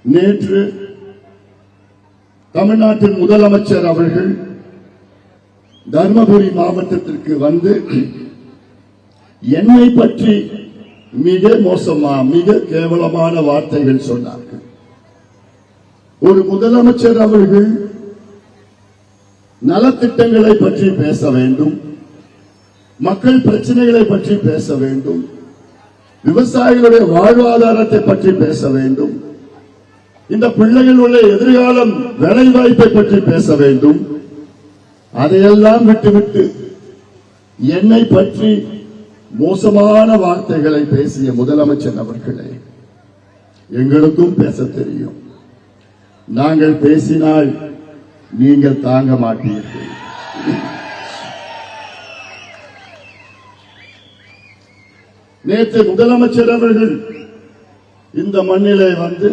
நேற்று தமிழ்நாட்டின் முதலமைச்சர் அவர்கள் தர்மபுரி மாவட்டத்திற்கு வந்து என்னை பற்றி மிக மிக கேவலமான வார்த்தைகள் சொன்னார்கள். ஒரு முதலமைச்சர் அவர்கள் நலத்திட்டங்களை பற்றி பேச வேண்டும், மக்கள் பிரச்சனைகளை பற்றி பேச வேண்டும், விவசாயிகளுடைய வாழ்வாதாரத்தை பற்றி பேச வேண்டும், இந்த பிள்ளைகளுடைய எதிர்காலம் வேலைவாய்ப்பை பற்றி பேச வேண்டும். அதையெல்லாம் விட்டுவிட்டு என்னை பற்றி மோசமான வார்த்தைகளை பேசிய முதலமைச்சர் அவர்களே, எங்களுக்கும் பேச தெரியும். நாங்கள் பேசினால் நீங்கள் தாங்க மாட்டீர்கள். நேற்று முதலமைச்சர் அவர்கள் இந்த மண்ணிலே வந்து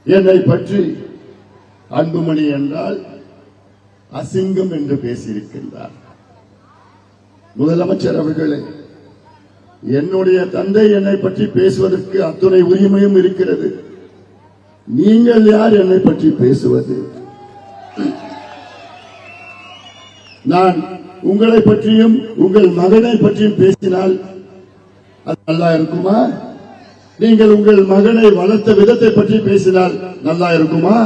என்னை பற்றி அன்புமணி என்றால் அசிங்கம் என்று பேசியிருக்கின்றார். முதலமைச்சர் அவர்களே, என்னுடைய தந்தை என்னை பற்றி பேசுவதற்கு அத்துணை உரிமையும் இருக்கிறது. நீங்கள் யார் என்னை பற்றி பேசுவது? நான் உங்களை பற்றியும் உங்கள் மகனை பற்றியும் பேசினால் அது நல்லா இருக்குமா? நீங்கள் உங்கள் மகனை வளர்த்த விதத்தை பற்றி பேசினால் நல்லா இருக்குமா?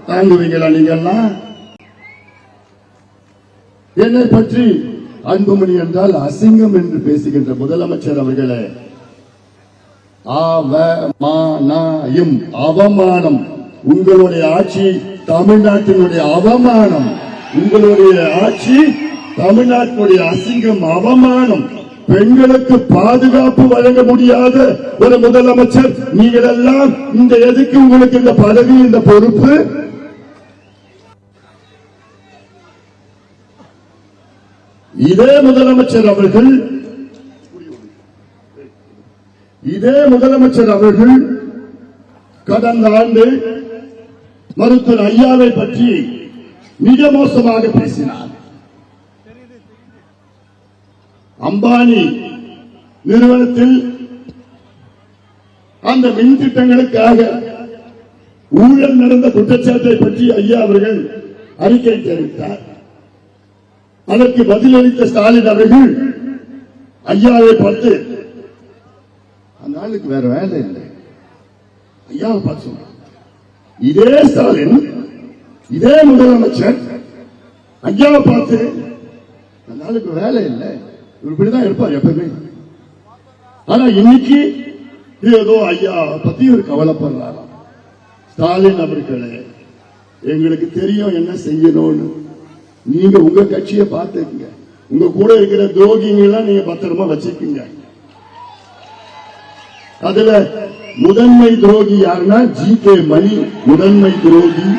தாங்குவீங்களா? நீங்கள்லாம் என்னை பற்றி அன்புமணி என்றால் அசிங்கம் என்று பேசுகின்ற முதலமைச்சர் அவர்களே, அவமானம். உங்களுடைய ஆட்சி தமிழ்நாட்டினுடைய அவமானம். உங்களுடைய ஆட்சி தமிழ்நாட்டினுடைய அசிங்கம், அவமானம். பெண்களுக்கு பாதுகாப்பு வழங்க முடியாத ஒரு முதலமைச்சர் நீங்கள் எல்லாம் இந்த எதுக்கு உங்களுக்கு இந்த பதவி, இந்த பொறுப்பு? இதே முதலமைச்சர் அவர்கள் கடந்த ஆண்டு மருத்துவர் ஐயாவை பற்றி மிக மோசமாக பேசினார். அம்பானி நிறுவனத்தில் அந்த மின் திட்டங்களுக்காக ஊழல் நடந்த குற்றச்சாட்டை பற்றி ஐயா அவர்கள் அறிக்கை தெரிவித்தார். அதற்கு பதிலளித்த ஸ்டாலின் அவர்கள் ஐயாவை பார்த்து, அந்த ஆளுக்கு வேற வேலை இல்லை, ஐயாவை பார்த்து சொன்னார். இதே ஸ்டாலின், இதே முதலமைச்சர் ஐயாவை பார்த்து, அந்த ஆளுக்கு வேலை இல்லை, இப்படிதான் இருப்பார் எப்பவுமே. ஆனா இன்னைக்கு ஏதோ ஐயா பத்தி ஒரு கவலைப்படுறாராம். ஸ்டாலின் அவர்களே, எங்களுக்கு தெரியும் என்ன செய்யணும்னு. நீங்க உங்க கட்சியை பார்த்துக்கங்க, உங்க கூட இருக்கிற துரோகிங்கெல்லாம் நீங்க பத்திரமா வச்சுக்கீங்க. அதுல முதன்மை துரோகி யாருன்னா ஜி.கே. மணி முதன்மை துரோகி.